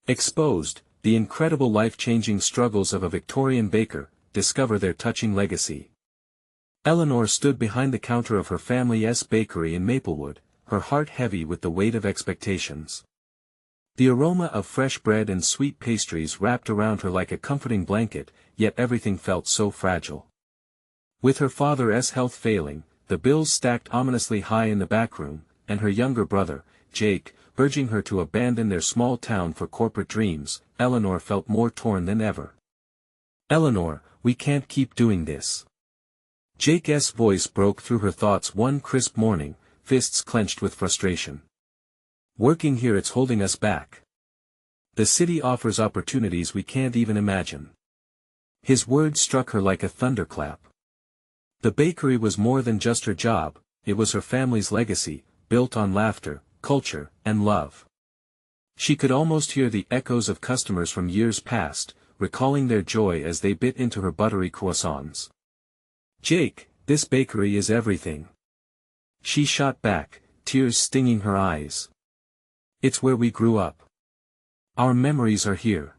Exposed, the incredible life-changing struggles of a Victorian baker, discover their touching legacy. Eleanor stood behind the counter of her family's bakery in Maplewood, her heart heavy with the weight of expectations. The aroma of fresh bread and sweet pastries wrapped around her like a comforting blanket, yet everything felt so fragile. With her father's health failing, the bills stacked ominously high in the backroom, and her younger brother, Jake, urging her to abandon their small town for corporate dreams, Eleanor felt more torn than ever. "Eleanor, we can't keep doing this." Jake's voice broke through her thoughts one crisp morning, fists clenched with frustration. "Working here, it's holding us back. The city offers opportunities we can't even imagine." His words struck her like a thunderclap. The bakery was more than just her job, it was her family's legacy, built on laughter, culture, and love. She could almost hear the echoes of customers from years past, recalling their joy as they bit into her buttery croissants. "Jake, this bakery is everything." She shot back, tears stinging her eyes. "It's where we grew up. Our memories are here."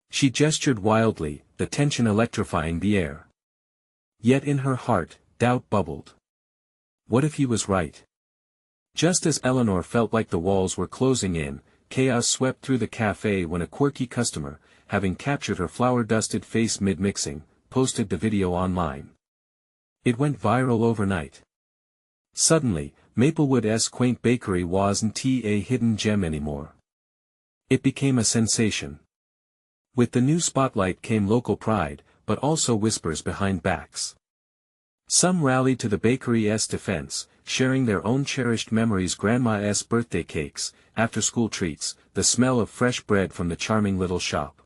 She gestured wildly, the tension electrifying the air. Yet in her heart, doubt bubbled. What if he was right? Just as Eleanor felt like the walls were closing in, chaos swept through the cafe when a quirky customer, having captured her flour-dusted face mid-mixing, posted the video online. It went viral overnight. Suddenly, Maplewood's quaint bakery wasn't a hidden gem anymore. It became a sensation. With the new spotlight came local pride, but also whispers behind backs. Some rallied to the bakery's defense, sharing their own cherished memories: grandma's birthday cakes, after-school treats, the smell of fresh bread from the charming little shop.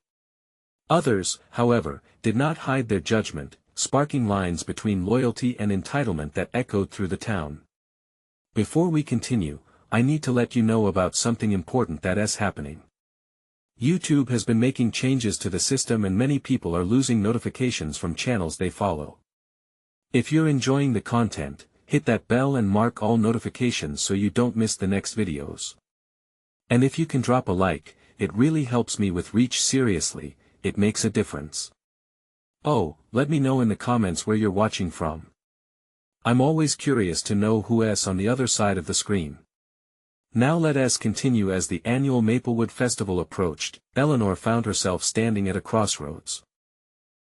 Others, however, did not hide their judgment, sparking lines between loyalty and entitlement that echoed through the town. Before we continue, I need to let you know about something important that's happening. YouTube has been making changes to the system and many people are losing notifications from channels they follow. If you're enjoying the content, hit that bell and mark all notifications so you don't miss the next videos. And if you can drop a like, it really helps me with reach. Seriously, it makes a difference. Oh, let me know in the comments where you're watching from. I'm always curious to know who's on the other side of the screen. Now let us continue. As the annual Maplewood Festival approached, Eleanor found herself standing at a crossroads.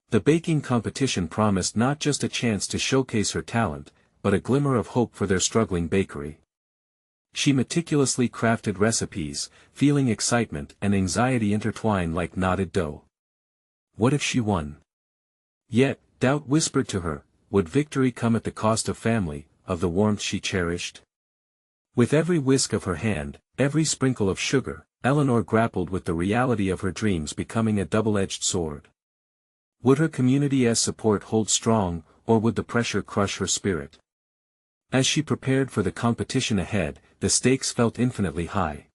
The baking competition promised not just a chance to showcase her talent, but a glimmer of hope for their struggling bakery. She meticulously crafted recipes, feeling excitement and anxiety intertwined like knotted dough. What if she won? Yet, doubt whispered to her, would victory come at the cost of family, of the warmth she cherished? With every whisk of her hand, every sprinkle of sugar, Eleanor grappled with the reality of her dreams becoming a double-edged sword. Would her community's support hold strong, or would the pressure crush her spirit? As she prepared for the competition ahead, the stakes felt infinitely high.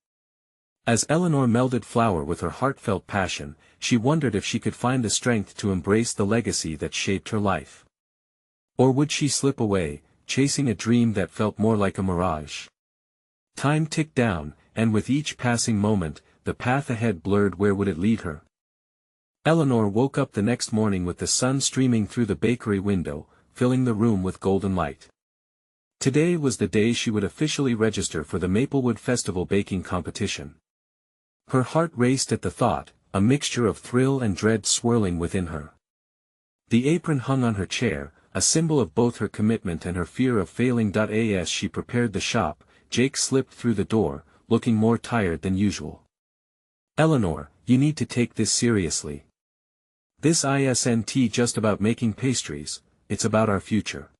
As Eleanor melded flour with her heartfelt passion, she wondered if she could find the strength to embrace the legacy that shaped her life. Or would she slip away, chasing a dream that felt more like a mirage? Time ticked down, and with each passing moment, the path ahead blurred. Where would it lead her? Eleanor woke up the next morning with the sun streaming through the bakery window, filling the room with golden light. Today was the day she would officially register for the Maplewood Festival baking competition. Her heart raced at the thought, a mixture of thrill and dread swirling within her. The apron hung on her chair, a symbol of both her commitment and her fear of failing. As she prepared the shop, Jake slipped through the door, looking more tired than usual. "Eleanor, you need to take this seriously. This isn't just about making pastries, it's about our future."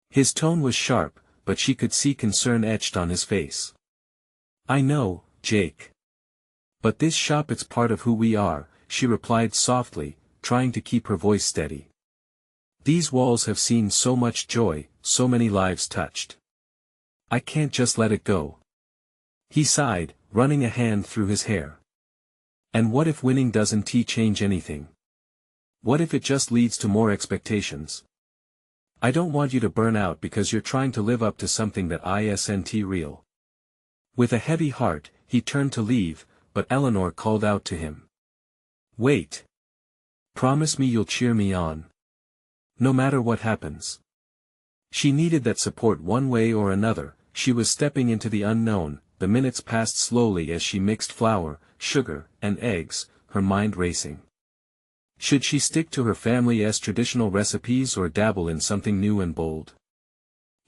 His tone was sharp, but she could see concern etched on his face. "I know, Jake. But this shop, it's part of who we are," she replied softly, trying to keep her voice steady. "These walls have seen so much joy, so many lives touched. I can't just let it go." He sighed, running a hand through his hair. "And what if winning doesn't change anything? What if it just leads to more expectations? I don't want you to burn out because you're trying to live up to something that isn't real." With a heavy heart, he turned to leave, but Eleanor called out to him. "Wait. Promise me you'll cheer me on. No matter what happens." She needed that support one way or another. She was stepping into the unknown. The minutes passed slowly as she mixed flour, sugar, and eggs, her mind racing. Should she stick to her family's traditional recipes or dabble in something new and bold?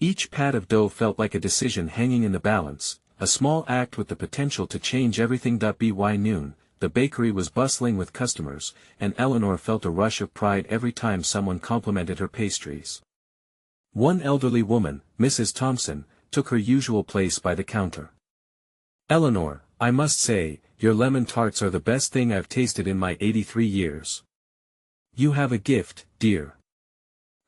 Each pat of dough felt like a decision hanging in the balance, a small act with the potential to change everything. By noon, the bakery was bustling with customers, and Eleanor felt a rush of pride every time someone complimented her pastries. One elderly woman, Mrs. Thompson, took her usual place by the counter. "Eleanor, I must say, your lemon tarts are the best thing I've tasted in my 83 years. You have a gift, dear."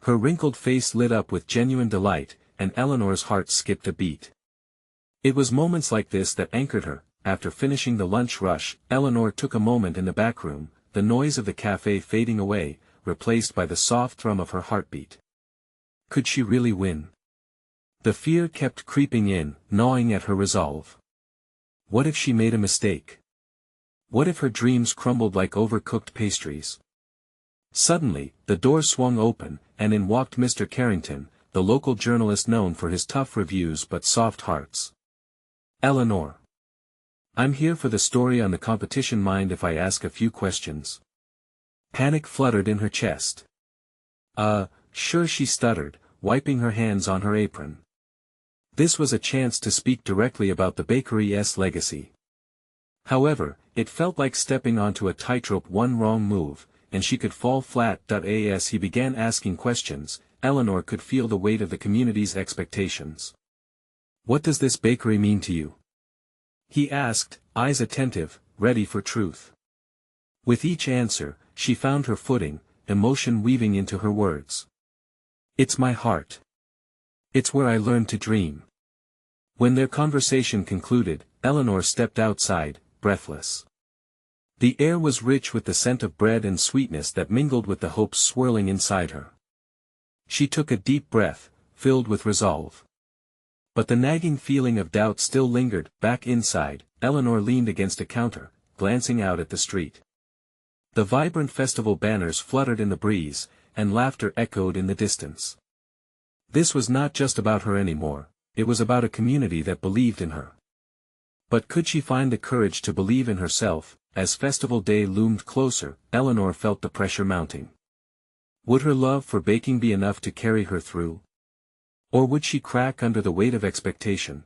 Her wrinkled face lit up with genuine delight, and Eleanor's heart skipped a beat. It was moments like this that anchored her. After finishing the lunch rush, Eleanor took a moment in the back room, the noise of the cafe fading away, replaced by the soft thrum of her heartbeat. Could she really win? The fear kept creeping in, gnawing at her resolve. What if she made a mistake? What if her dreams crumbled like overcooked pastries? Suddenly, the door swung open, and in walked Mr. Carrington, the local journalist known for his tough reviews but soft hearts. "Eleanor. I'm here for the story on the competition. Mind if I ask a few questions?" Panic fluttered in her chest. Sure," she stuttered, wiping her hands on her apron. This was a chance to speak directly about the bakery's legacy. However, it felt like stepping onto a tightrope. One wrong move, and she could fall flat. As he began asking questions, Eleanor could feel the weight of the community's expectations. "What does this bakery mean to you?" he asked, eyes attentive, ready for truth. With each answer, she found her footing, emotion weaving into her words. "It's my heart. It's where I learned to dream." When their conversation concluded, Eleanor stepped outside, breathless. The air was rich with the scent of bread and sweetness that mingled with the hopes swirling inside her. She took a deep breath, filled with resolve. But the nagging feeling of doubt still lingered. Back inside, Eleanor leaned against a counter, glancing out at the street. The vibrant festival banners fluttered in the breeze, and laughter echoed in the distance. This was not just about her anymore, it was about a community that believed in her. But could she find the courage to believe in herself? As festival day loomed closer, Eleanor felt the pressure mounting. Would her love for baking be enough to carry her through? Or would she crack under the weight of expectation?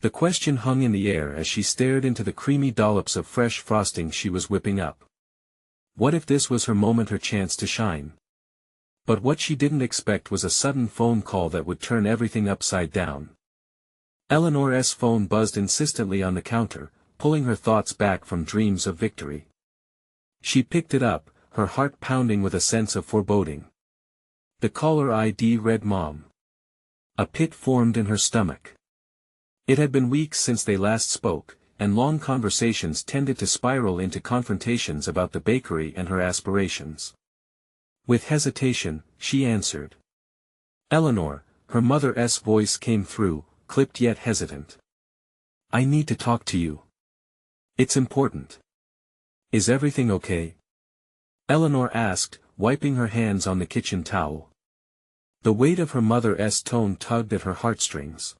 The question hung in the air as she stared into the creamy dollops of fresh frosting she was whipping up. What if this was her moment, her chance to shine? But what she didn't expect was a sudden phone call that would turn everything upside down. Eleanor's phone buzzed insistently on the counter, pulling her thoughts back from dreams of victory. She picked it up, her heart pounding with a sense of foreboding. The caller ID read Mom. A pit formed in her stomach. It had been weeks since they last spoke, and long conversations tended to spiral into confrontations about the bakery and her aspirations. With hesitation, she answered. "Eleanor," her mother's voice came through, clipped yet hesitant. "I need to talk to you. It's important. Is everything okay?" Eleanor asked, wiping her hands on the kitchen towel. The weight of her mother's tone tugged at her heartstrings.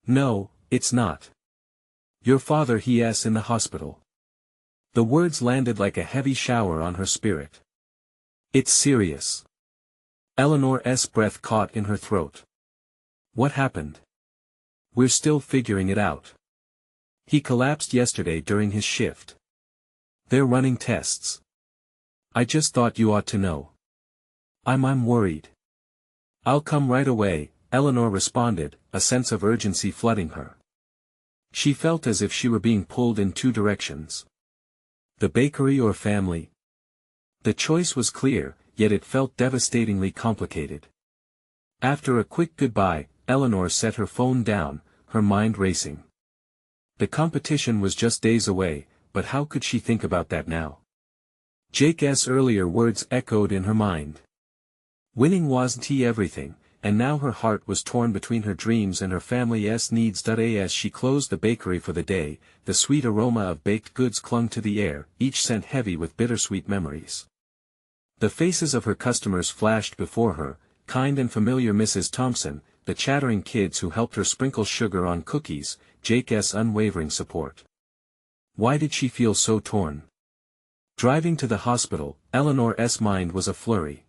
"No, it's not. Your father, he's in the hospital." The words landed like a heavy shower on her spirit. "It's serious." Eleanor's breath caught in her throat. "What happened?" "We're still figuring it out. He collapsed yesterday during his shift. They're running tests. I just thought you ought to know." I'm worried." "I'll come right away," Eleanor responded, a sense of urgency flooding her. She felt as if she were being pulled in two directions. The bakery or family? The choice was clear, yet it felt devastatingly complicated. After a quick goodbye, Eleanor set her phone down, her mind racing. The competition was just days away, but how could she think about that now? Jake's earlier words echoed in her mind. Winning wasn't everything, and now her heart was torn between her dreams and her family's needs. As she closed the bakery for the day, the sweet aroma of baked goods clung to the air, each scent heavy with bittersweet memories. The faces of her customers flashed before her, kind and familiar Mrs. Thompson, the chattering kids who helped her sprinkle sugar on cookies, Jake's unwavering support. Why did she feel so torn? Driving to the hospital, Eleanor's mind was a flurry.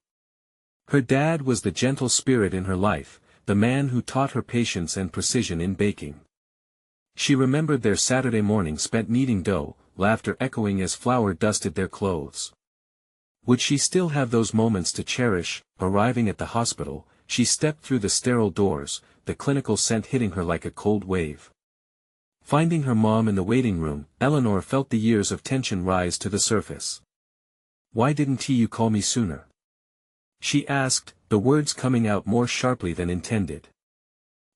Her dad was the gentle spirit in her life, the man who taught her patience and precision in baking. She remembered their Saturday morning spent kneading dough, laughter echoing as flour dusted their clothes. Would she still have those moments to cherish? Arriving at the hospital, she stepped through the sterile doors, the clinical scent hitting her like a cold wave. Finding her mom in the waiting room, Eleanor felt the years of tension rise to the surface. "Why didn't you call me sooner?" she asked, the words coming out more sharply than intended.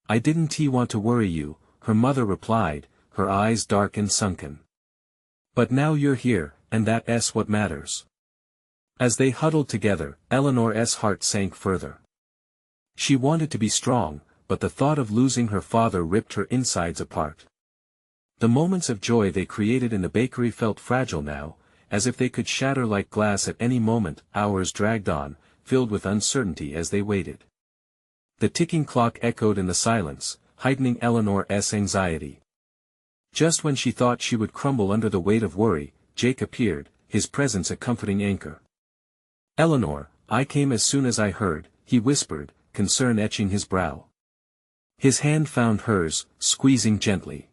"I didn't want to worry you," her mother replied, her eyes dark and sunken. "But now you're here, and that's what matters." As they huddled together, Eleanor's heart sank further. She wanted to be strong, but the thought of losing her father ripped her insides apart. The moments of joy they created in the bakery felt fragile now, as if they could shatter like glass at any moment. Hours dragged on, filled with uncertainty as they waited. The ticking clock echoed in the silence, heightening Eleanor's anxiety. Just when she thought she would crumble under the weight of worry, Jake appeared, his presence a comforting anchor. "Eleanor, I came as soon as I heard," he whispered, concern etching his brow. His hand found hers, squeezing gently.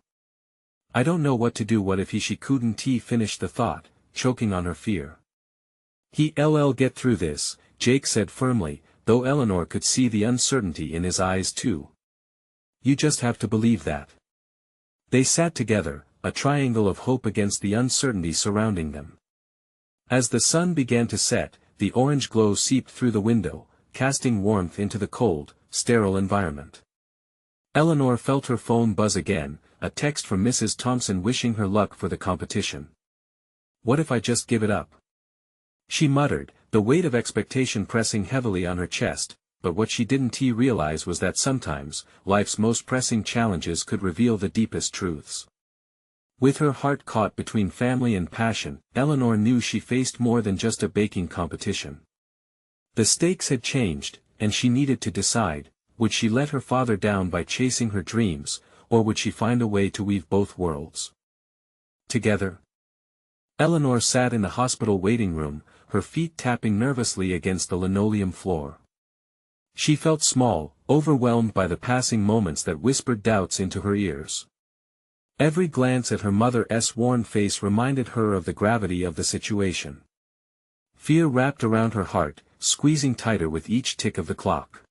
"I don't know what to do. What if she couldn't finish the thought, choking on her fear." "He'll get through this," Jake said firmly, though Eleanor could see the uncertainty in his eyes too. "You just have to believe that." They sat together, a triangle of hope against the uncertainty surrounding them. As the sun began to set, the orange glow seeped through the window, casting warmth into the cold, sterile environment. Eleanor felt her phone buzz again, a text from Mrs. Thompson wishing her luck for the competition. "What if I just give it up?" she muttered, the weight of expectation pressing heavily on her chest, but what she didn't realize was that sometimes, life's most pressing challenges could reveal the deepest truths. With her heart caught between family and passion, Eleanor knew she faced more than just a baking competition. The stakes had changed, and she needed to decide, would she let her father down by chasing her dreams, or would she find a way to weave both worlds together? Eleanor sat in the hospital waiting room, her feet tapping nervously against the linoleum floor. She felt small, overwhelmed by the passing moments that whispered doubts into her ears. Every glance at her mother's worn face reminded her of the gravity of the situation. Fear wrapped around her heart, squeezing tighter with each tick of the clock.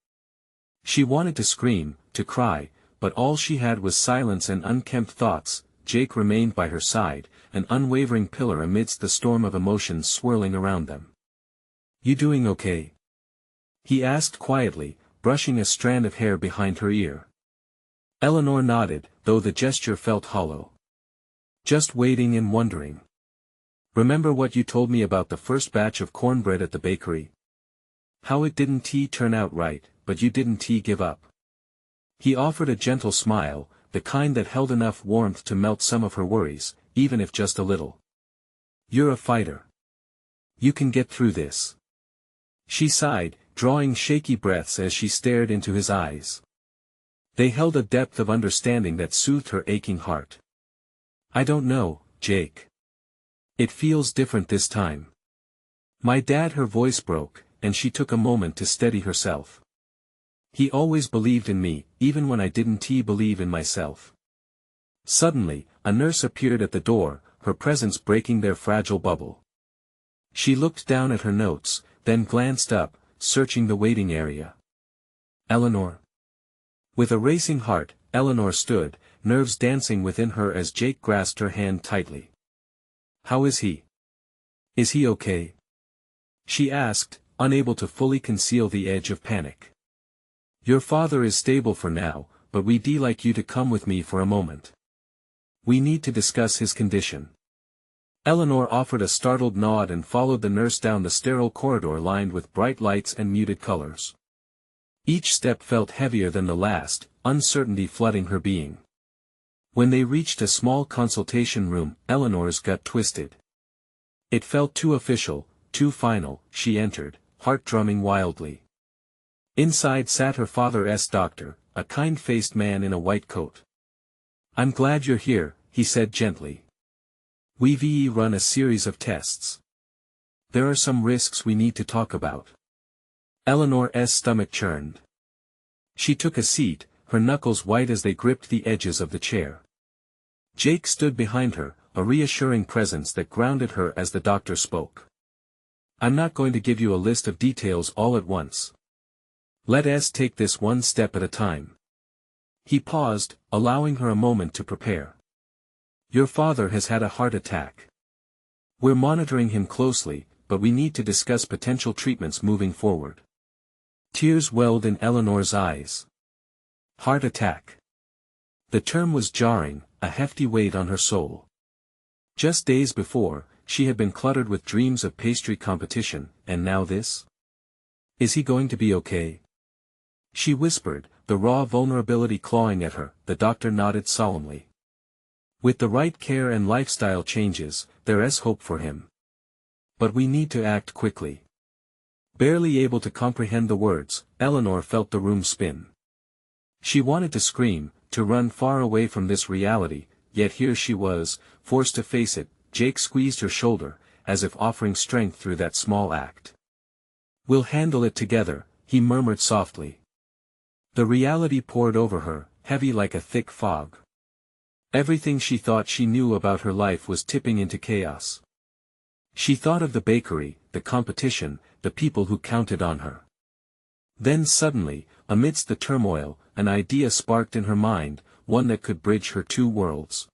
She wanted to scream, to cry, but all she had was silence and unkempt thoughts. Jake remained by her side, an unwavering pillar amidst the storm of emotions swirling around them. "You doing okay?" he asked quietly, brushing a strand of hair behind her ear. Eleanor nodded, though the gesture felt hollow. "Just waiting and wondering. Remember what you told me about the first batch of cornbread at the bakery? How it didn't turn out right, but you didn't give up." He offered a gentle smile, the kind that held enough warmth to melt some of her worries, even if just a little. "You're a fighter. You can get through this." She sighed, drawing shaky breaths as she stared into his eyes. They held a depth of understanding that soothed her aching heart. "I don't know, Jake. It feels different this time. My dad." Her voice broke, and she took a moment to steady herself. "He always believed in me, even when I didn't believe in myself." Suddenly, a nurse appeared at the door, her presence breaking their fragile bubble. She looked down at her notes, then glanced up, searching the waiting area. "Eleanor?" With a racing heart, Eleanor stood, nerves dancing within her as Jake grasped her hand tightly. "How is he? Is he okay?" she asked, unable to fully conceal the edge of panic. "Your father is stable for now, but we'd like you to come with me for a moment. We need to discuss his condition." Eleanor offered a startled nod and followed the nurse down the sterile corridor lined with bright lights and muted colors. Each step felt heavier than the last, uncertainty flooding her being. When they reached a small consultation room, Eleanor's gut twisted. It felt too official, too final. She entered, heart drumming wildly. Inside sat her father's doctor, a kind-faced man in a white coat. "I'm glad you're here," he said gently. "We've run a series of tests. There are some risks we need to talk about." Eleanor's stomach churned. She took a seat, her knuckles white as they gripped the edges of the chair. Jake stood behind her, a reassuring presence that grounded her as the doctor spoke. "I'm not going to give you a list of details all at once. Let's take this one step at a time." He paused, allowing her a moment to prepare. "Your father has had a heart attack. We're monitoring him closely, but we need to discuss potential treatments moving forward." Tears welled in Eleanor's eyes. Heart attack. The term was jarring, a hefty weight on her soul. Just days before, she had been cluttered with dreams of pastry competition, and now this? Is he going to be okay? She whispered, the raw vulnerability clawing at her. The doctor nodded solemnly. "With the right care and lifestyle changes, there's hope for him. But we need to act quickly." Barely able to comprehend the words, Eleanor felt the room spin. She wanted to scream, to run far away from this reality, yet here she was, forced to face it. Jake squeezed her shoulder, as if offering strength through that small act. "We'll handle it together," he murmured softly. The reality poured over her, heavy like a thick fog. Everything she thought she knew about her life was tipping into chaos. She thought of the bakery, the competition, the people who counted on her. Then suddenly, amidst the turmoil, an idea sparked in her mind, one that could bridge her two worlds.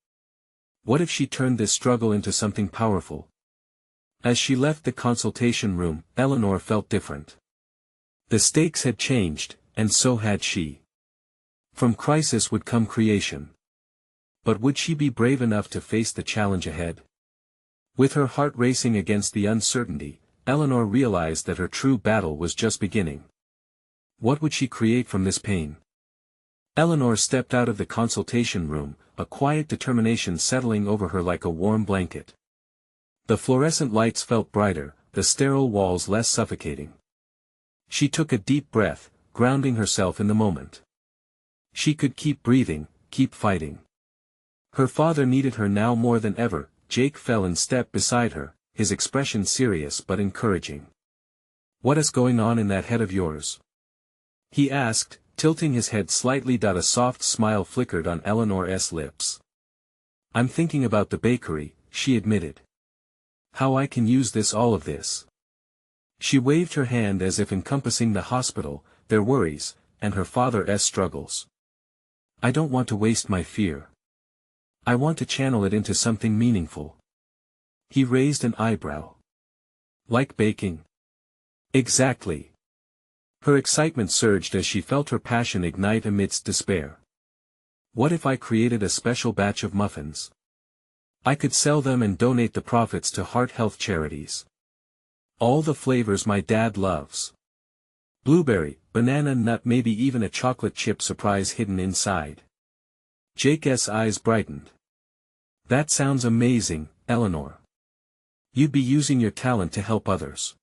What if she turned this struggle into something powerful? As she left the consultation room, Eleanor felt different. The stakes had changed, and so had she. From crisis would come creation. But would she be brave enough to face the challenge ahead? With her heart racing against the uncertainty, Eleanor realized that her true battle was just beginning. What would she create from this pain? Eleanor stepped out of the consultation room, a quiet determination settling over her like a warm blanket. The fluorescent lights felt brighter, the sterile walls less suffocating. She took a deep breath, grounding herself in the moment. She could keep breathing, keep fighting. Her father needed her now more than ever. Jake fell in step beside her, his expression serious but encouraging. "What is going on in that head of yours?" he asked, tilting his head slightly. A soft smile flickered on Eleanor's lips. "I'm thinking about the bakery," she admitted. "How I can use all of this." She waved her hand as if encompassing the hospital, their worries, and her father's struggles. "I don't want to waste my fear. I want to channel it into something meaningful." He raised an eyebrow. "Like baking?" "Exactly." Her excitement surged as she felt her passion ignite amidst despair. "What if I created a special batch of muffins? I could sell them and donate the profits to heart health charities. All the flavors my dad loves. Blueberry, banana, nut, maybe even a chocolate chip surprise hidden inside." Jake's eyes brightened. "That sounds amazing, Eleanor. You'd be using your talent to help others.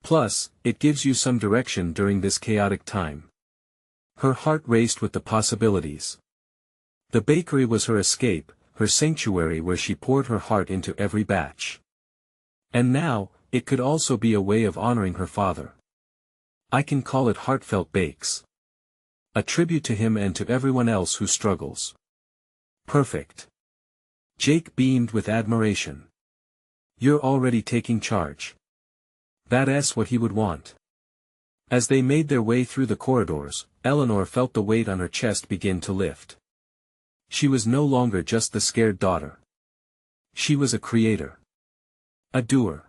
Plus, it gives you some direction during this chaotic time." Her heart raced with the possibilities. The bakery was her escape, her sanctuary where she poured her heart into every batch. And now, it could also be a way of honoring her father. "I can call it Heartfelt Bakes. A tribute to him and to everyone else who struggles." "Perfect." Jake beamed with admiration. "You're already taking charge. That's what he would want." As they made their way through the corridors, Eleanor felt the weight on her chest begin to lift. She was no longer just the scared daughter. She was a creator. A doer.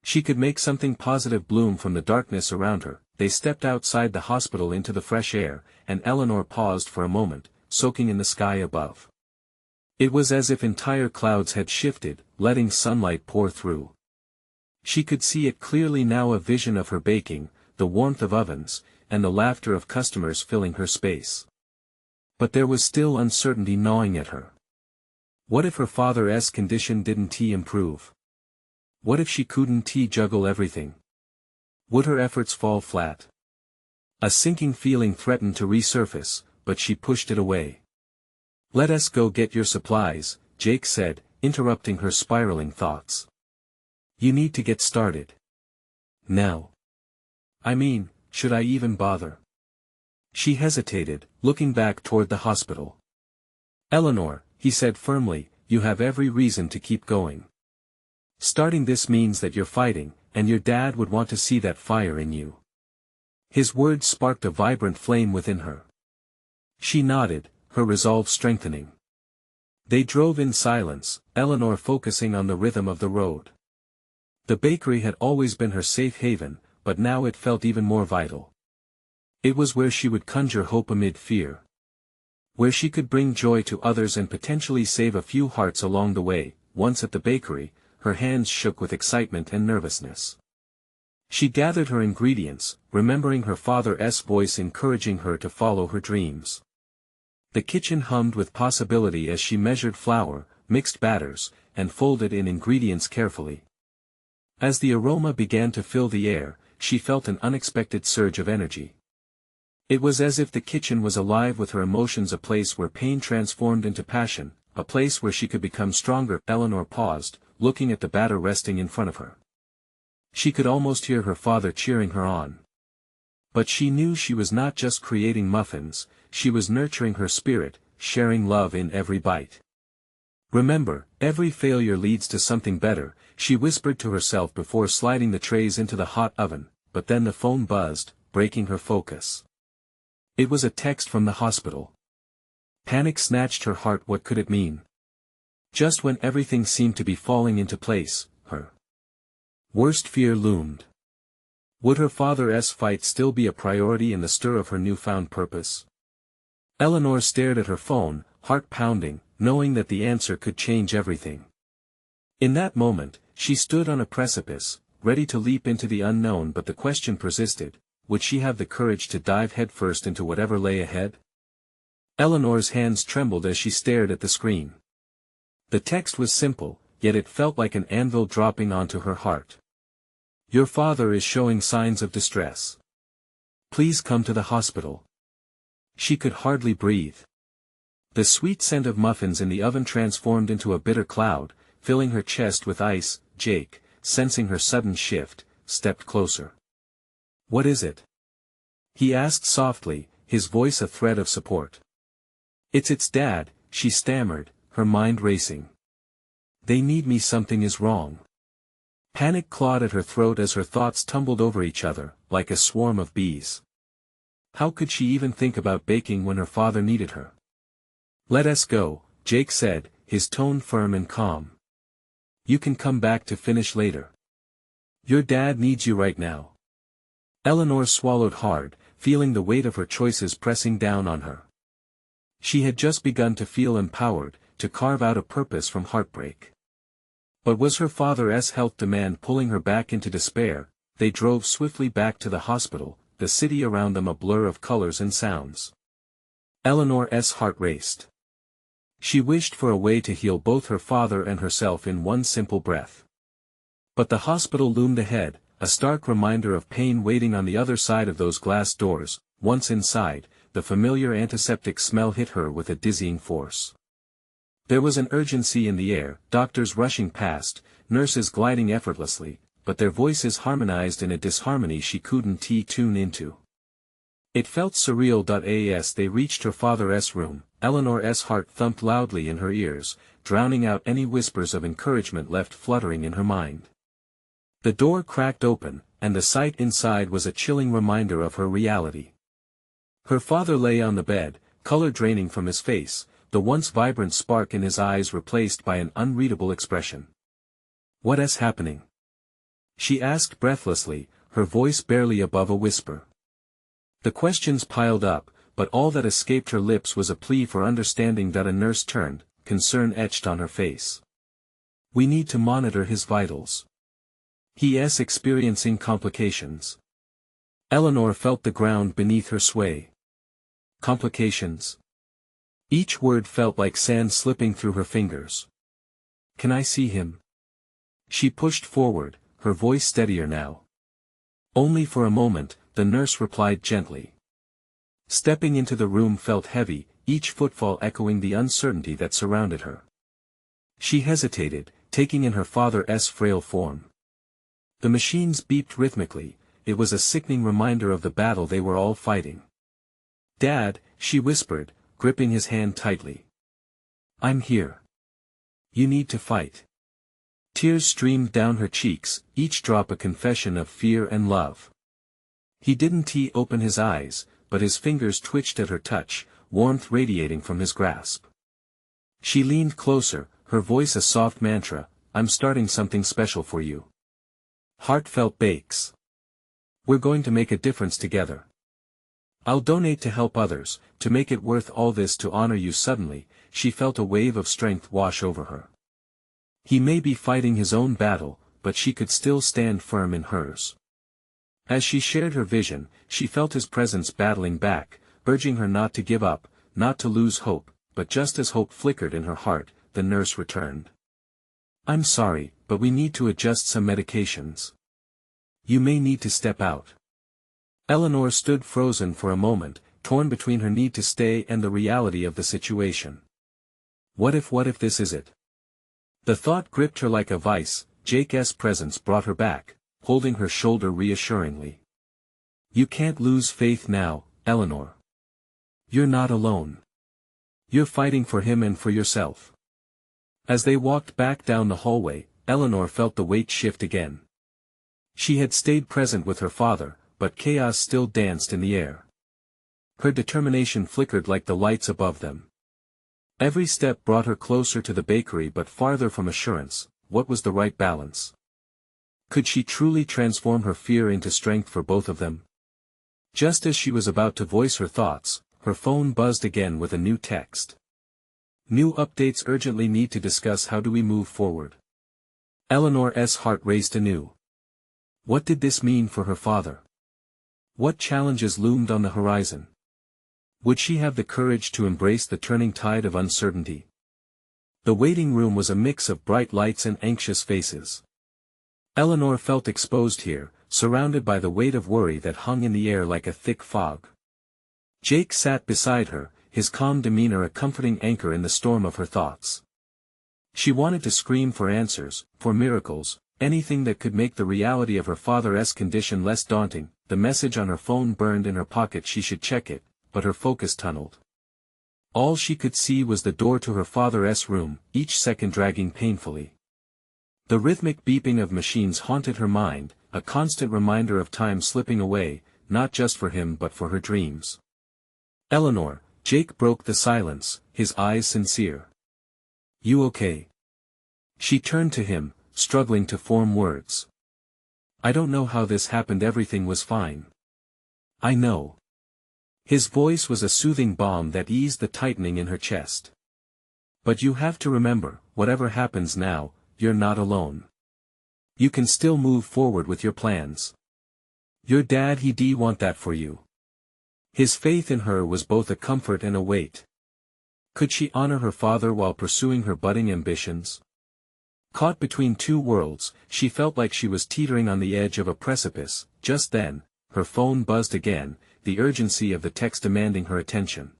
She could make something positive bloom from the darkness around her. They stepped outside the hospital into the fresh air, and Eleanor paused for a moment, soaking in the sky above. It was as if entire clouds had shifted, letting sunlight pour through. She could see it clearly now, a vision of her baking, the warmth of ovens, and the laughter of customers filling her space. But there was still uncertainty gnawing at her. What if her father's condition didn't improve? What if she couldn't juggle everything? Would her efforts fall flat? A sinking feeling threatened to resurface, but she pushed it away. "Let us go get your supplies," Jake said, interrupting her spiraling thoughts. "You need to get started. Now. I mean, should I even bother?" She hesitated, looking back toward the hospital. "Eleanor," he said firmly, "you have every reason to keep going. Starting this means that you're fighting, and your dad would want to see that fire in you." His words sparked a vibrant flame within her. She nodded, her resolve strengthening. They drove in silence, Eleanor focusing on the rhythm of the road. The bakery had always been her safe haven, but now it felt even more vital. It was where she would conjure hope amid fear. Where she could bring joy to others and potentially save a few hearts along the way. Once at the bakery, her hands shook with excitement and nervousness. She gathered her ingredients, remembering her father's voice encouraging her to follow her dreams. The kitchen hummed with possibility as she measured flour, mixed batters, and folded in ingredients carefully. As the aroma began to fill the air, she felt an unexpected surge of energy. It was as if the kitchen was alive with her emotions, a place where pain transformed into passion, a place where she could become stronger. Eleanor paused, looking at the batter resting in front of her. She could almost hear her father cheering her on. But she knew she was not just creating muffins, she was nurturing her spirit, sharing love in every bite. "Remember, every failure leads to something better," she whispered to herself before sliding the trays into the hot oven, but then the phone buzzed, breaking her focus. It was a text from the hospital. Panic snatched her heart. What could it mean? Just when everything seemed to be falling into place, her worst fear loomed. Would her father's fight still be a priority in the stir of her newfound purpose? Eleanor stared at her phone, heart pounding, knowing that the answer could change everything. In that moment, she stood on a precipice, ready to leap into the unknown, but the question persisted: would she have the courage to dive headfirst into whatever lay ahead? Eleanor's hands trembled as she stared at the screen. The text was simple, yet it felt like an anvil dropping onto her heart. "Your father is showing signs of distress. Please come to the hospital." She could hardly breathe. The sweet scent of muffins in the oven transformed into a bitter cloud, filling her chest with ice. Jake, sensing her sudden shift, stepped closer. "What is it?" he asked softly, his voice a thread of support. It's Dad," she stammered, her mind racing. "They need me. Something is wrong." Panic clawed at her throat as her thoughts tumbled over each other, like a swarm of bees. How could she even think about baking when her father needed her? "Let us go," Jake said, his tone firm and calm. "You can come back to finish later. Your dad needs you right now." Eleanor swallowed hard, feeling the weight of her choices pressing down on her. She had just begun to feel empowered, to carve out a purpose from heartbreak. But was her father's health demand pulling her back into despair? They drove swiftly back to the hospital, the city around them a blur of colors and sounds. Eleanor's heart raced. She wished for a way to heal both her father and herself in one simple breath. But the hospital loomed ahead, a stark reminder of pain waiting on the other side of those glass doors. Once inside, the familiar antiseptic smell hit her with a dizzying force. There was an urgency in the air, doctors rushing past, nurses gliding effortlessly, but their voices harmonized in a disharmony she couldn't tune into. It felt surreal. As they reached her father's room, Eleanor's heart thumped loudly in her ears, drowning out any whispers of encouragement left fluttering in her mind. The door cracked open, and the sight inside was a chilling reminder of her reality. Her father lay on the bed, color draining from his face, the once vibrant spark in his eyes replaced by an unreadable expression. "What is happening?" she asked breathlessly, her voice barely above a whisper. The questions piled up, but all that escaped her lips was a plea for understanding. A nurse turned, concern etched on her face. "We need to monitor his vitals. He is experiencing complications." Eleanor felt the ground beneath her sway. Complications. Each word felt like sand slipping through her fingers. Can I see him? She pushed forward, her voice steadier now. Only for a moment, the nurse replied gently. Stepping into the room felt heavy, each footfall echoing the uncertainty that surrounded her. She hesitated, taking in her father's frail form. The machines beeped rhythmically. It was a sickening reminder of the battle they were all fighting. "Dad," she whispered, gripping his hand tightly. "I'm here. You need to fight." Tears streamed down her cheeks, each drop a confession of fear and love. He didn't open his eyes, but his fingers twitched at her touch, warmth radiating from his grasp. She leaned closer, her voice a soft mantra, "I'm starting something special for you. Heartfelt bakes. We're going to make a difference together. I'll donate to help others, to make it worth all this, to honor you." Suddenly, she felt a wave of strength wash over her. He may be fighting his own battle, but she could still stand firm in hers. As she shared her vision, she felt his presence battling back, urging her not to give up, not to lose hope, but just as hope flickered in her heart, the nurse returned. "I'm sorry, but we need to adjust some medications. You may need to step out." Eleanor stood frozen for a moment, torn between her need to stay and the reality of the situation. What if this is it? The thought gripped her like a vice. Jake's presence brought her back, holding her shoulder reassuringly. "You can't lose faith now, Eleanor. You're not alone. You're fighting for him and for yourself." As they walked back down the hallway, Eleanor felt the weight shift again. She had stayed present with her father, but chaos still danced in the air. Her determination flickered like the lights above them. Every step brought her closer to the bakery but farther from assurance. What was the right balance? Could she truly transform her fear into strength for both of them? Just as she was about to voice her thoughts, her phone buzzed again with a new text. "New updates urgently need to discuss. How do we move forward?" Eleanor's heart raced anew. What did this mean for her father? What challenges loomed on the horizon? Would she have the courage to embrace the turning tide of uncertainty? The waiting room was a mix of bright lights and anxious faces. Eleanor felt exposed here, surrounded by the weight of worry that hung in the air like a thick fog. Jake sat beside her, his calm demeanor a comforting anchor in the storm of her thoughts. She wanted to scream for answers, for miracles, anything that could make the reality of her father's condition less daunting. The message on her phone burned in her pocket. She should check it, but her focus tunneled. All she could see was the door to her father's room, each second dragging painfully. The rhythmic beeping of machines haunted her mind, a constant reminder of time slipping away, not just for him but for her dreams. "Eleanor," Jake broke the silence, his eyes sincere. "You okay?" She turned to him, struggling to form words. "I don't know how this happened. Everything was fine." "I know." His voice was a soothing balm that eased the tightening in her chest. "But you have to remember, whatever happens now, you're not alone. You can still move forward with your plans. Your dad he'd want that for you." His faith in her was both a comfort and a weight. Could she honor her father while pursuing her budding ambitions? Caught between two worlds, she felt like she was teetering on the edge of a precipice. Just then, her phone buzzed again, the urgency of the text demanding her attention.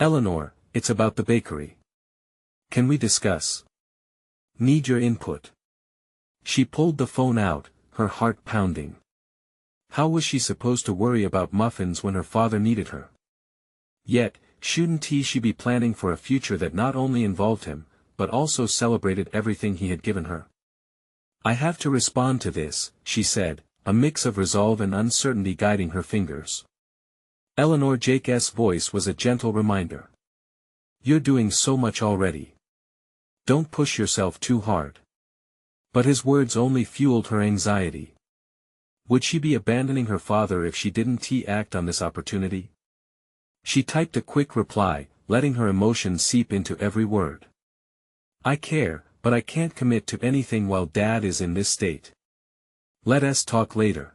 "Eleanor, it's about the bakery. Can we discuss? Need your input." She pulled the phone out, her heart pounding. How was she supposed to worry about muffins when her father needed her? Yet, shouldn't she be planning for a future that not only involved him, but also celebrated everything he had given her? "I have to respond to this," she said, a mix of resolve and uncertainty guiding her fingers. Eleanor Jake's voice was a gentle reminder. "You're doing so much already. Don't push yourself too hard." But his words only fueled her anxiety. Would she be abandoning her father if she didn't act on this opportunity? She typed a quick reply, letting her emotions seep into every word. "I care, but I can't commit to anything while Dad is in this state. Let us talk later."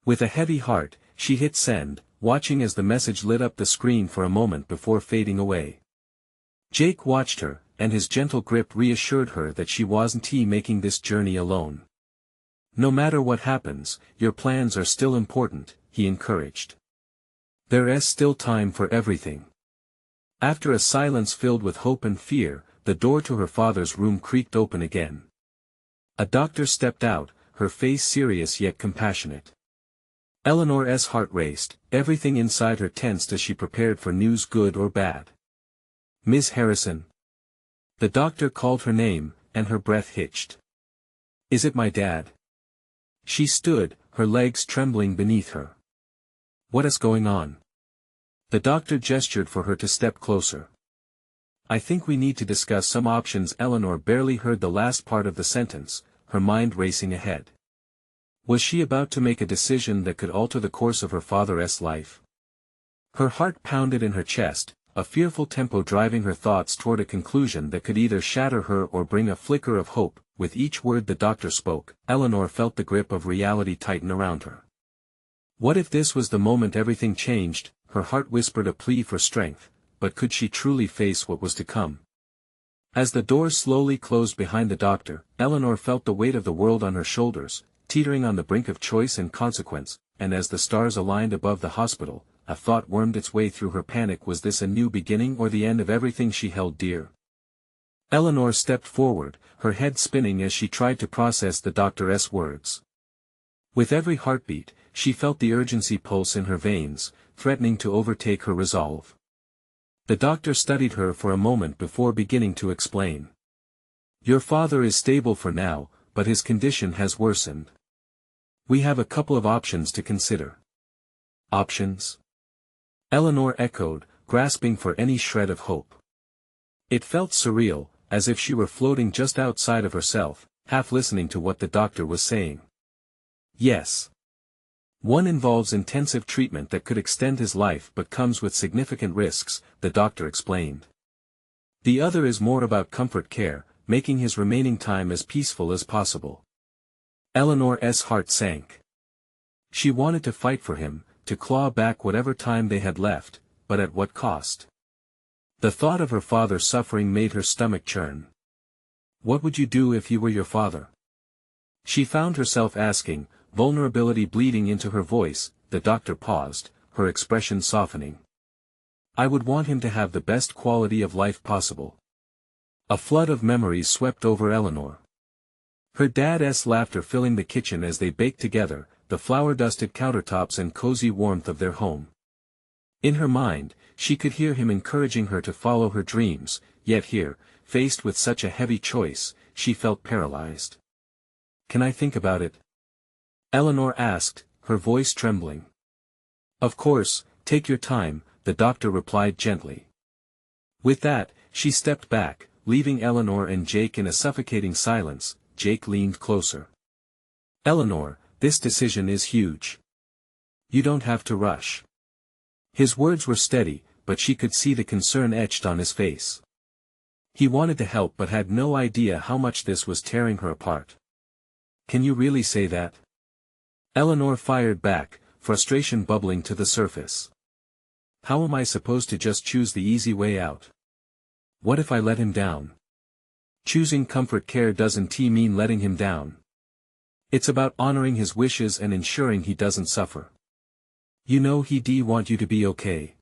With a heavy heart, she hit send, watching as the message lit up the screen for a moment before fading away. Jake watched her, and his gentle grip reassured her that she wasn't making this journey alone. No matter what happens, your plans are still important, he encouraged. There's still time for everything. After a silence filled with hope and fear, the door to her father's room creaked open again. A doctor stepped out, her face serious yet compassionate. Eleanor's heart raced, everything inside her tensed as she prepared for news good or bad. "Miss Harrison." The doctor called her name, and her breath hitched. "Is it my dad?" She stood, her legs trembling beneath her. "What is going on?" The doctor gestured for her to step closer. "I think we need to discuss some options." Eleanor barely heard the last part of the sentence, her mind racing ahead. Was she about to make a decision that could alter the course of her father's life? Her heart pounded in her chest, a fearful tempo driving her thoughts toward a conclusion that could either shatter her or bring a flicker of hope. With each word the doctor spoke, Eleanor felt the grip of reality tighten around her. What if this was the moment everything changed? Her heart whispered a plea for strength, but could she truly face what was to come? As the door slowly closed behind the doctor, Eleanor felt the weight of the world on her shoulders, teetering on the brink of choice and consequence, and as the stars aligned above the hospital, a thought wormed its way through her panic. Was this a new beginning or the end of everything she held dear? Eleanor stepped forward, her head spinning as she tried to process the doctor's words. With every heartbeat, she felt the urgency pulse in her veins, threatening to overtake her resolve. The doctor studied her for a moment before beginning to explain. "Your father is stable for now, but his condition has worsened. We have a couple of options to consider." "Options?" Eleanor echoed, grasping for any shred of hope. It felt surreal, as if she were floating just outside of herself, half listening to what the doctor was saying. "Yes. One involves intensive treatment that could extend his life but comes with significant risks," the doctor explained. "The other is more about comfort care, making his remaining time as peaceful as possible." Eleanor's heart sank. She wanted to fight for him, to claw back whatever time they had left, but at what cost? The thought of her father suffering made her stomach churn. "What would you do if you were your father?" She found herself asking, vulnerability bleeding into her voice. The doctor paused, her expression softening. "I would want him to have the best quality of life possible." A flood of memories swept over Eleanor. Her dad's laughter filling the kitchen as they baked together, the flour-dusted countertops and cozy warmth of their home. In her mind, she could hear him encouraging her to follow her dreams, yet here, faced with such a heavy choice, she felt paralyzed. "Can I think about it?" Eleanor asked, her voice trembling. "Of course, take your time," the doctor replied gently. With that, she stepped back, leaving Eleanor and Jake in a suffocating silence. Jake leaned closer. "Eleanor, this decision is huge. You don't have to rush." His words were steady, but she could see the concern etched on his face. He wanted to help but had no idea how much this was tearing her apart. "Can you really say that?" Eleanor fired back, frustration bubbling to the surface. "How am I supposed to just choose the easy way out? What if I let him down?" Choosing comfort care doesn't mean letting him down. It's about honoring his wishes and ensuring he doesn't suffer. "You know he'd want you to be okay.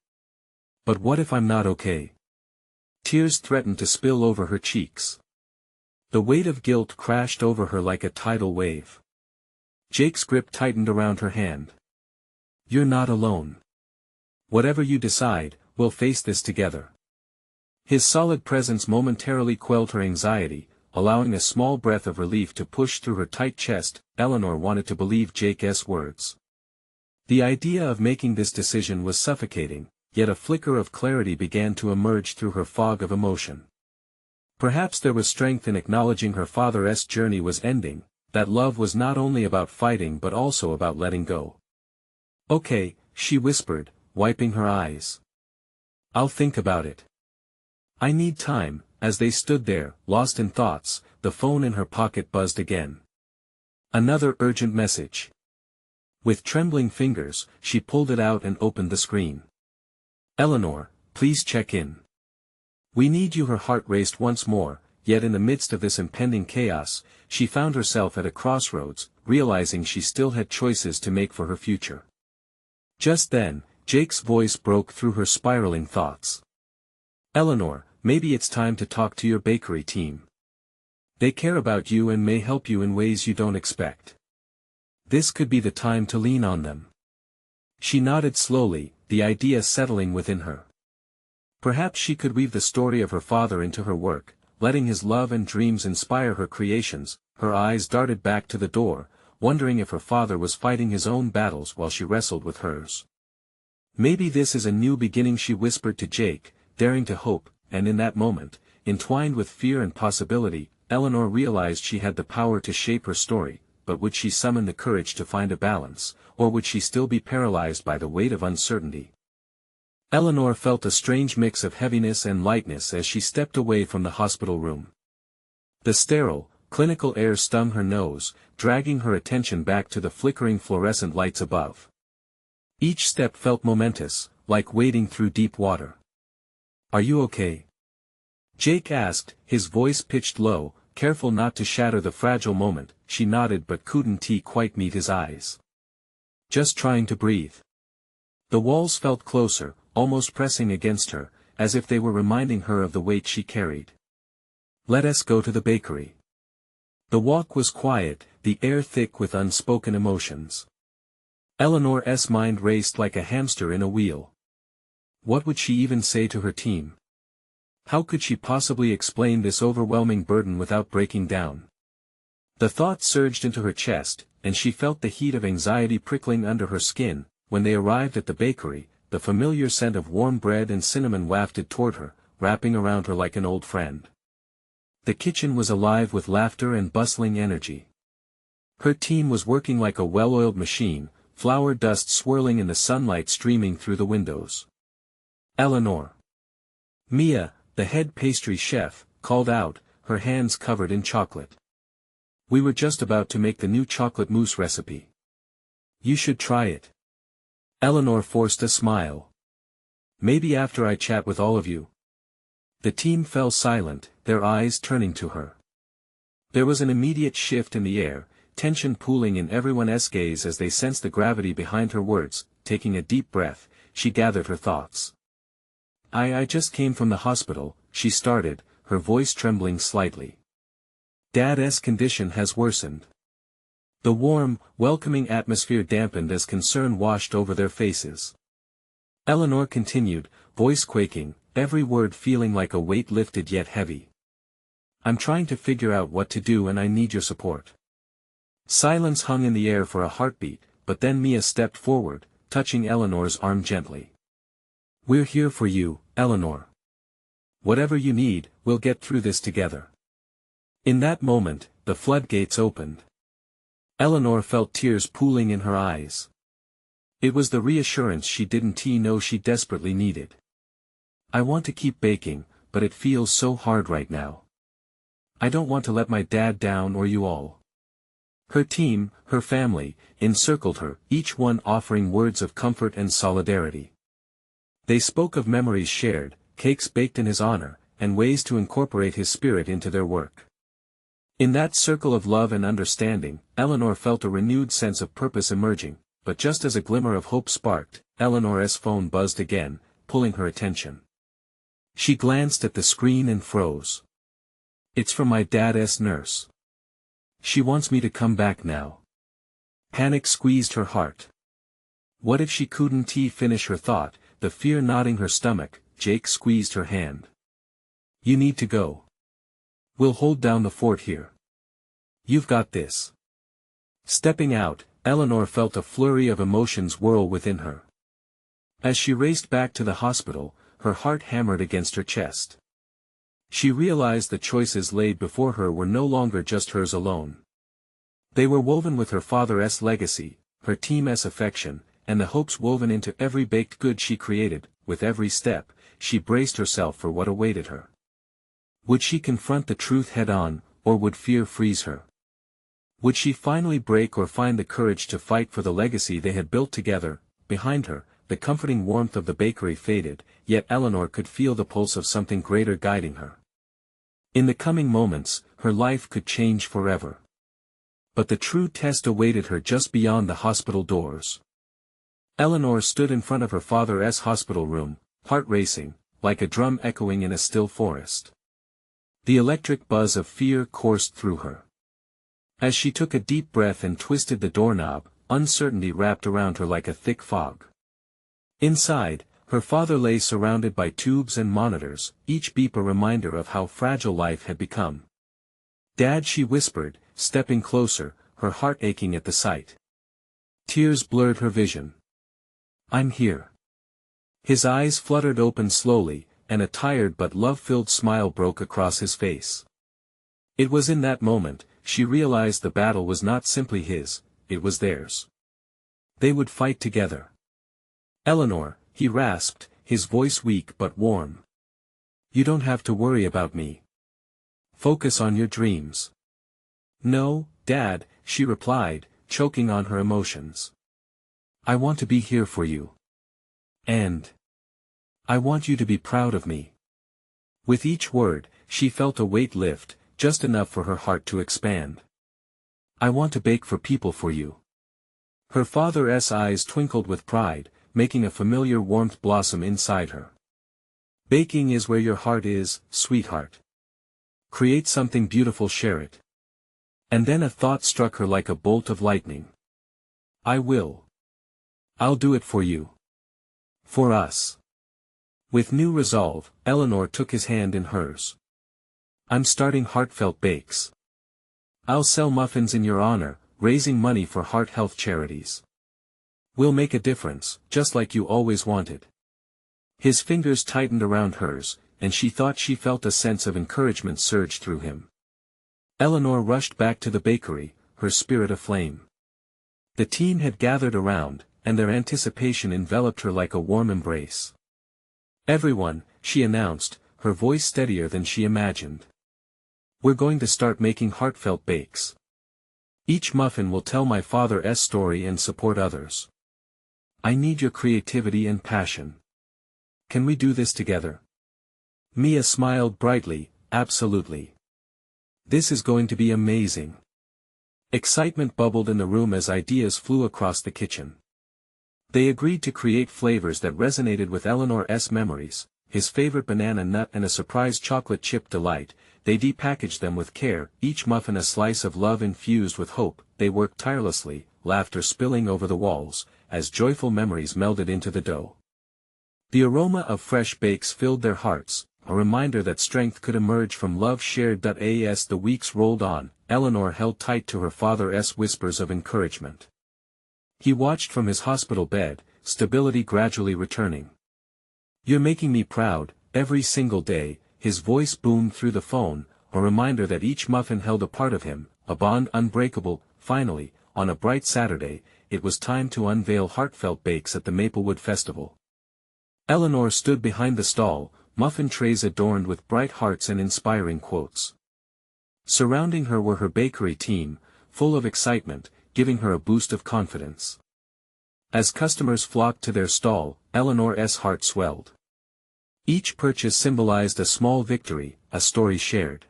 But what if I'm not okay?" Tears threatened to spill over her cheeks. The weight of guilt crashed over her like a tidal wave. Jake's grip tightened around her hand. "You're not alone. Whatever you decide, we'll face this together." His solid presence momentarily quelled her anxiety, allowing a small breath of relief to push through her tight chest. Eleanor wanted to believe Jake's words. The idea of making this decision was suffocating, yet a flicker of clarity began to emerge through her fog of emotion. Perhaps there was strength in acknowledging her father's journey was ending, that love was not only about fighting but also about letting go. "Okay," she whispered, wiping her eyes. "I'll think about it. I need time." As they stood there, lost in thoughts, the phone in her pocket buzzed again. Another urgent message. With trembling fingers, she pulled it out and opened the screen. "Eleanor, please check in. We need you." Her heart raced once more, yet in the midst of this impending chaos, she found herself at a crossroads, realizing she still had choices to make for her future. Just then, Jake's voice broke through her spiraling thoughts. "Eleanor, maybe it's time to talk to your bakery team. They care about you and may help you in ways you don't expect. This could be the time to lean on them." She nodded slowly, the idea settling within her. Perhaps she could weave the story of her father into her work, letting his love and dreams inspire her creations. Her eyes darted back to the door, wondering if her father was fighting his own battles while she wrestled with hers. "Maybe this is a new beginning," she whispered to Jake, daring to hope, and in that moment, entwined with fear and possibility, Eleanor realized she had the power to shape her story, but would she summon the courage to find a balance, or would she still be paralyzed by the weight of uncertainty? Eleanor felt a strange mix of heaviness and lightness as she stepped away from the hospital room. The sterile, clinical air stung her nose, dragging her attention back to the flickering fluorescent lights above. Each step felt momentous, like wading through deep water. "Are you okay?" Jake asked, his voice pitched low, careful not to shatter the fragile moment. She nodded but couldn't quite meet his eyes. "Just trying to breathe." The walls felt closer, almost pressing against her, as if they were reminding her of the weight she carried. "Let us go to the bakery." The walk was quiet, the air thick with unspoken emotions. Eleanor's mind raced like a hamster in a wheel. What would she even say to her team? How could she possibly explain this overwhelming burden without breaking down? The thought surged into her chest, and she felt the heat of anxiety prickling under her skin. When they arrived at the bakery, the familiar scent of warm bread and cinnamon wafted toward her, wrapping around her like an old friend. The kitchen was alive with laughter and bustling energy. Her team was working like a well-oiled machine, flour dust swirling in the sunlight streaming through the windows. "Eleanor." Mia, the head pastry chef, called out, her hands covered in chocolate. "We were just about to make the new chocolate mousse recipe. You should try it." Eleanor forced a smile. "Maybe after I chat with all of you." The team fell silent, their eyes turning to her. There was an immediate shift in the air, tension pooling in everyone's gaze as they sensed the gravity behind her words. Taking a deep breath, she gathered her thoughts. I just came from the hospital," she started, her voice trembling slightly. "Dad's condition has worsened." The warm, welcoming atmosphere dampened as concern washed over their faces. Eleanor continued, voice quaking, every word feeling like a weight lifted yet heavy. "I'm trying to figure out what to do and I need your support." Silence hung in the air for a heartbeat, but then Mia stepped forward, touching Eleanor's arm gently. "We're here for you, Eleanor. Whatever you need, we'll get through this together." In that moment, the floodgates opened. Eleanor felt tears pooling in her eyes. It was the reassurance she didn't know she desperately needed. "I want to keep baking, but it feels so hard right now. I don't want to let my dad down or you all." Her team, her family, encircled her, each one offering words of comfort and solidarity. They spoke of memories shared, cakes baked in his honor, and ways to incorporate his spirit into their work. In that circle of love and understanding, Eleanor felt a renewed sense of purpose emerging, but just as a glimmer of hope sparked, Eleanor's phone buzzed again, pulling her attention. She glanced at the screen and froze. "It's from my dad's nurse. She wants me to come back now." Panic squeezed her heart. What if she couldn't finish her thought, the fear knotting her stomach? Jake squeezed her hand. "You need to go. We'll hold down the fort here. You've got this." Stepping out, Eleanor felt a flurry of emotions whirl within her. As she raced back to the hospital, her heart hammered against her chest. She realized the choices laid before her were no longer just hers alone. They were woven with her father's legacy, her team's affection, and the hopes woven into every baked good she created. With every step, she braced herself for what awaited her. Would she confront the truth head-on, or would fear freeze her? Would she finally break or find the courage to fight for the legacy they had built together? Behind her, the comforting warmth of the bakery faded, yet Eleanor could feel the pulse of something greater guiding her. In the coming moments, her life could change forever. But the true test awaited her just beyond the hospital doors. Eleanor stood in front of her father's hospital room, heart racing, like a drum echoing in a still forest. The electric buzz of fear coursed through her. As she took a deep breath and twisted the doorknob, uncertainty wrapped around her like a thick fog. Inside, her father lay surrounded by tubes and monitors, each beep a reminder of how fragile life had become. "Dad," she whispered, stepping closer, her heart aching at the sight. Tears blurred her vision. "I'm here." His eyes fluttered open slowly, and a tired but love-filled smile broke across his face. It was in that moment, she realized the battle was not simply his, it was theirs. They would fight together. "Eleanor," he rasped, his voice weak but warm. "You don't have to worry about me. Focus on your dreams." "No, Dad," she replied, choking on her emotions. "I want to be here for you. And I want you to be proud of me." With each word, she felt a weight lift, just enough for her heart to expand. "I want to bake for people for you." Her father's eyes twinkled with pride, making a familiar warmth blossom inside her. "Baking is where your heart is, sweetheart. Create something beautiful, share it." And then a thought struck her like a bolt of lightning. "I will. I'll do it for you. For us." With new resolve, Eleanor took his hand in hers. "I'm starting Heartfelt Bakes. I'll sell muffins in your honor, raising money for heart health charities. We'll make a difference, just like you always wanted." His fingers tightened around hers, and she thought she felt a sense of encouragement surge through him. Eleanor rushed back to the bakery, her spirit aflame. The team had gathered around, and their anticipation enveloped her like a warm embrace. "Everyone," she announced, her voice steadier than she imagined. "We're going to start making Heartfelt Bakes. Each muffin will tell my father's story and support others. I need your creativity and passion. Can we do this together?" Mia smiled brightly, "Absolutely. This is going to be amazing." Excitement bubbled in the room as ideas flew across the kitchen. They agreed to create flavors that resonated with Eleanor's memories, his favorite banana nut and a surprise chocolate chip delight. They depackaged them with care, each muffin a slice of love infused with hope. They worked tirelessly, laughter spilling over the walls, as joyful memories melded into the dough. The aroma of fresh bakes filled their hearts, a reminder that strength could emerge from love shared. As the weeks rolled on, Eleanor held tight to her father's whispers of encouragement. He watched from his hospital bed, stability gradually returning. "You're making me proud, every single day," his voice boomed through the phone, a reminder that each muffin held a part of him, a bond unbreakable. Finally, on a bright Saturday, it was time to unveil Heartfelt Bakes at the Maplewood Festival. Eleanor stood behind the stall, muffin trays adorned with bright hearts and inspiring quotes. Surrounding her were her bakery team, full of excitement, giving her a boost of confidence. As customers flocked to their stall, Eleanor's heart swelled. Each purchase symbolized a small victory, a story shared.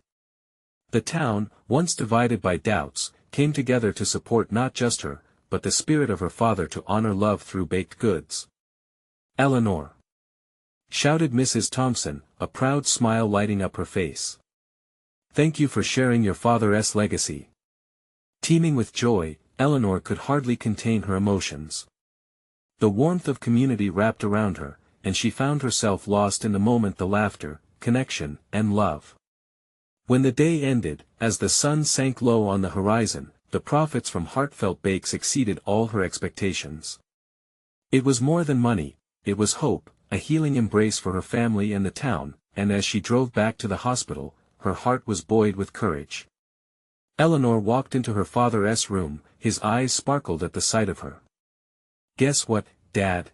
The town, once divided by doubts, came together to support not just her, but the spirit of her father, to honor love through baked goods. "Eleanor!" shouted Mrs. Thompson, a proud smile lighting up her face. "Thank you for sharing your father's legacy." Teeming with joy, Eleanor could hardly contain her emotions. The warmth of community wrapped around her, and she found herself lost in the moment, the laughter, connection, and love. When the day ended, as the sun sank low on the horizon, the profits from Heartfelt Bakes exceeded all her expectations. It was more than money, it was hope, a healing embrace for her family and the town, and as she drove back to the hospital, her heart was buoyed with courage. Eleanor walked into her father's room, his eyes sparkled at the sight of her. "Guess what, Dad?"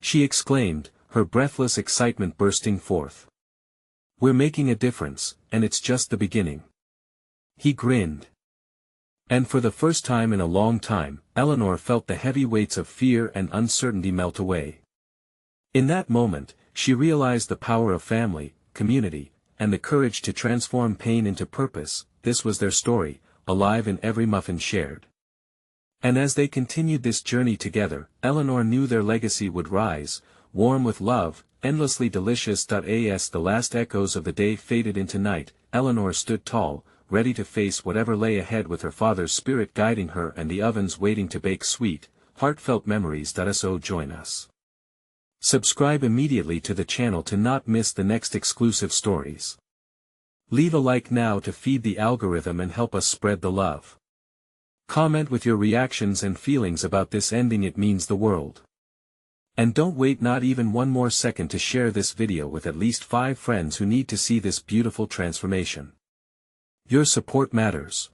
she exclaimed, her breathless excitement bursting forth. "We're making a difference, and it's just the beginning." He grinned. And for the first time in a long time, Eleanor felt the heavy weights of fear and uncertainty melt away. In that moment, she realized the power of family, community, and the courage to transform pain into purpose. This was their story, alive in every muffin shared. And as they continued this journey together, Eleanor knew their legacy would rise, warm with love, endlessly delicious. As the last echoes of the day faded into night, Eleanor stood tall, ready to face whatever lay ahead with her father's spirit guiding her and the ovens waiting to bake sweet, heartfelt memories. So join us. Subscribe immediately to the channel to not miss the next exclusive stories. Leave a like now to feed the algorithm and help us spread the love. Comment with your reactions and feelings about this ending, it means the world. And don't wait not even one more second to share this video with at least 5 friends who need to see this beautiful transformation. Your support matters.